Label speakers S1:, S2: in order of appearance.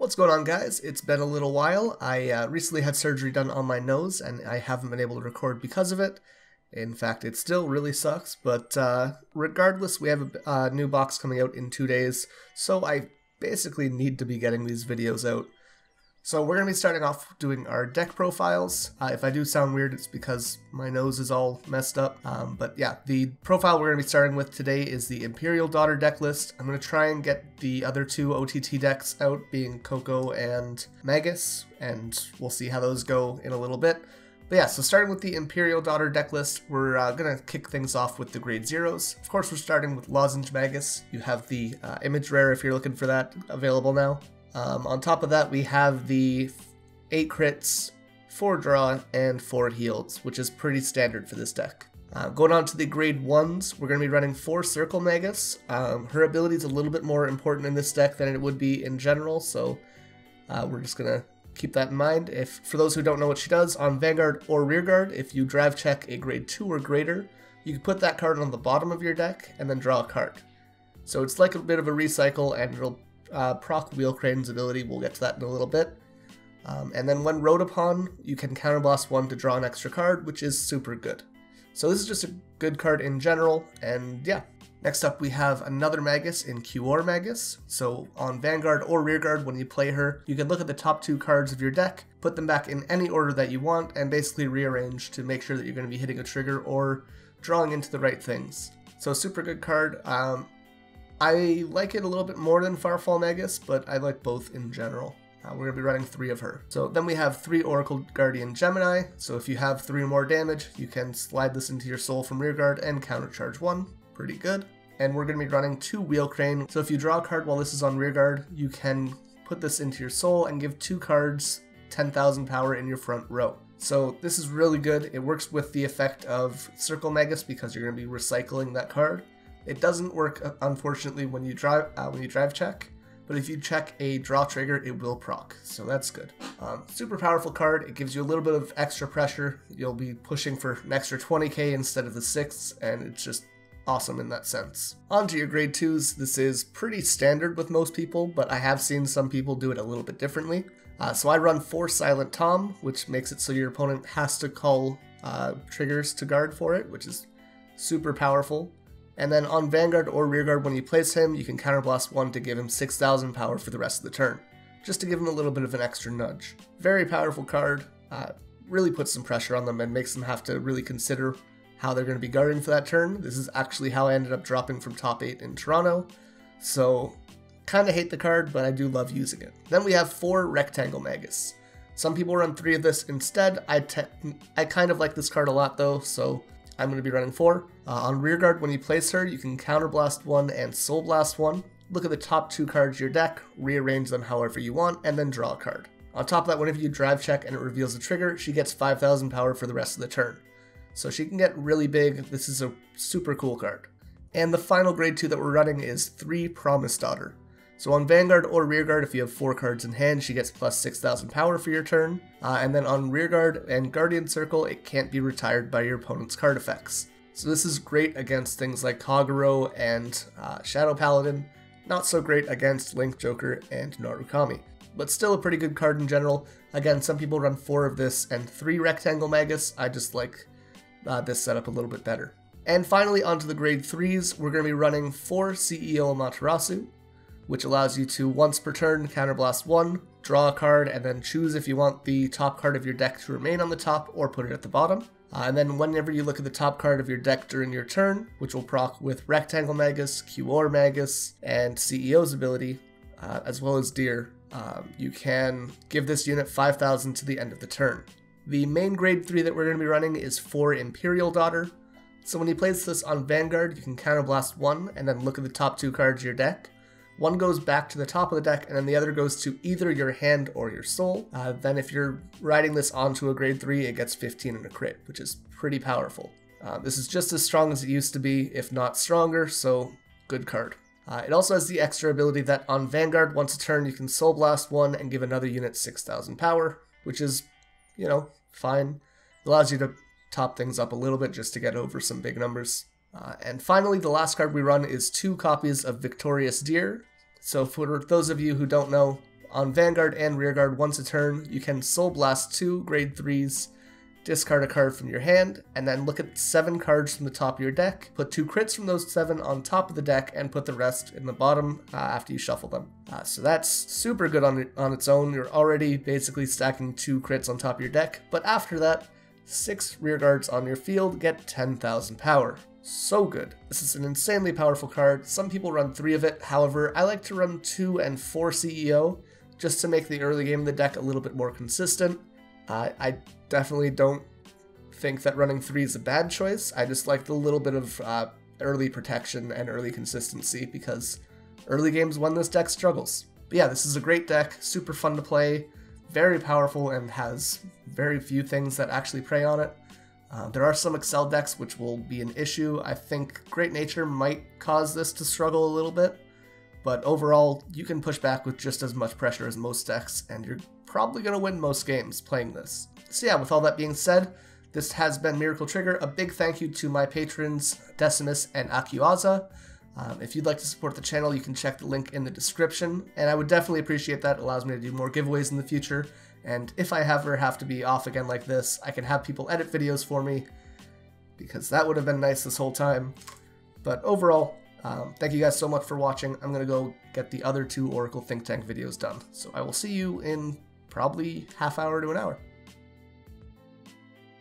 S1: What's going on, guys? It's been a little while. I recently had surgery done on my nose and I haven't been able to record because of it. In fact, it still really sucks, but regardless, we have a new box coming out in 2 days, so I basically need to be getting these videos out. So we're going to be starting off doing our deck profiles. If I do sound weird, it's because my nose is all messed up. But yeah, the profile we're going to be starting with today is the Imperial Daughter deck list. I'm going to try and get the other two OTT decks out, being Coco and Magus, and we'll see how those go in a little bit. But yeah, so starting with the Imperial Daughter deck list, we're going to kick things off with the grade zeros. Of course, we're starting with Lozenge Magus. You have the image rare if you're looking for that available now. On top of that, we have the 8 crits, 4 draw, and 4 heals, which is pretty standard for this deck. Going on to the grade 1s, we're going to be running 4 Circle Magus. Her ability is a little bit more important in this deck than it would be in general, so we're just going to keep that in mind. For those who don't know what she does, on Vanguard or Rearguard, if you drive check a grade 2 or greater, you can put that card on the bottom of your deck and then draw a card. So it's like a bit of a recycle, and it'll proc Wheel Crane's ability. We'll get to that in a little bit. And then when rode upon, you can counterblast 1 to draw an extra card, which is super good. So this is just a good card in general, and yeah. Next up, we have another Magus in QR Magus. So on Vanguard or Rearguard, when you play her, you can look at the top 2 cards of your deck, put them back in any order that you want, and basically rearrange to make sure that you're going to be hitting a trigger or drawing into the right things. So super good card. I like it a little bit more than Farfall Magus, but I like both in general. We're going to be running 3 of her. So then we have 3 Oracle Guardian Gemini. So if you have 3 more damage, you can slide this into your soul from Rearguard and countercharge 1. Pretty good. And we're going to be running 2 Wheel Crane. So if you draw a card while this is on Rearguard, you can put this into your soul and give 2 cards 10,000 power in your front row. So this is really good. It works with the effect of Circle Magus because you're going to be recycling that card. It doesn't work, unfortunately, when you drive check, but if you check a draw trigger, it will proc, so that's good. Super powerful card. It gives you a little bit of extra pressure. You'll be pushing for an extra 20k instead of the 6, and it's just awesome in that sense. On to your grade 2s. This is pretty standard with most people, but I have seen some people do it a little bit differently. So I run 4 Silent Tom, which makes it so your opponent has to call triggers to guard for it, which is super powerful. And then on Vanguard or Rearguard, when you place him, you can counterblast 1 to give him 6,000 power for the rest of the turn, just to give him a little bit of an extra nudge. Very powerful card, really puts some pressure on them and makes them have to really consider how they're going to be guarding for that turn. This is actually how I ended up dropping from top 8 in Toronto, so kind of hate the card, but I do love using it. Then we have 4 Rectangle Magus. Some people run 3 of this instead. I kind of like this card a lot though, so I'm going to be running 4. On Rearguard, when you place her, you can Counterblast 1 and Soul Blast 1. Look at the top 2 cards of your deck, rearrange them however you want, and then draw a card. On top of that, whenever you drive check and it reveals a trigger, she gets 5,000 power for the rest of the turn. So she can get really big. This is a super cool card. And the final grade 2 that we're running is 3 Promise Daughter. So on Vanguard or Rearguard, if you have 4 cards in hand, she gets plus 6,000 power for your turn. And then on Rearguard and Guardian Circle, it can't be retired by your opponent's card effects. So this is great against things like Kagero and Shadow Paladin. Not so great against Link Joker and Narukami. But still a pretty good card in general. Again, some people run 4 of this and 3 Rectangle Magus. I just like this setup a little bit better. And finally, onto the grade 3s, we're going to be running 4 CEO Amaterasu, which allows you to, once per turn, counterblast 1, draw a card, and then choose if you want the top card of your deck to remain on the top or put it at the bottom. And then whenever you look at the top card of your deck during your turn, which will proc with Rectangle Magus, QR Magus, and CEO's ability, as well as Deer, you can give this unit 5,000 to the end of the turn. The main grade 3 that we're going to be running is 4 Imperial Daughter. So when you place this on Vanguard, you can counterblast 1 and then look at the top 2 cards of your deck. 1 goes back to the top of the deck, and then the other goes to either your hand or your soul. Then if you're riding this onto a grade 3, it gets 15 in a crit, which is pretty powerful. This is just as strong as it used to be, if not stronger, so good card. It also has the extra ability that on Vanguard, once a turn, you can Soul Blast 1 and give another unit 6,000 power, which is, you know, fine. It allows you to top things up a little bit just to get over some big numbers. And finally, the last card we run is 2 copies of Victorious Deer. So for those of you who don't know, On Vanguard and Rearguard once a turn, you can Soul Blast 2 grade 3s, discard a card from your hand, and then look at 7 cards from the top of your deck, put 2 crits from those 7 on top of the deck, and put the rest in the bottom after you shuffle them. So that's super good on its own. You're already basically stacking 2 crits on top of your deck, but after that, 6 Rearguards on your field get 10,000 power. So good. This is an insanely powerful card. Some people run 3 of it, however, I like to run 2 and 4 CEO, just to make the early game of the deck a little bit more consistent. I definitely don't think that running 3 is a bad choice. I just like the little bit of early protection and early consistency because early games when this deck struggles. But yeah, this is a great deck, super fun to play, very powerful, and has very few things that actually prey on it. There are some Excel decks which will be an issue. I think Great Nature might cause this to struggle a little bit, but overall, you can push back with just as much pressure as most decks, and you're probably going to win most games playing this. So yeah, with all that being said, this has been Miracle Trigger. A big thank you to my patrons, Decimus and Akiwaza. If you'd like to support the channel, you can check the link in the description, and I would definitely appreciate that. It allows me to do more giveaways in the future, and if I ever have to be off again like this, I can have people edit videos for me, because that would have been nice this whole time. But overall, thank you guys so much for watching. I'm going to go get the other 2 Oracle Think Tank videos done, so I will see you in probably half hour to an hour.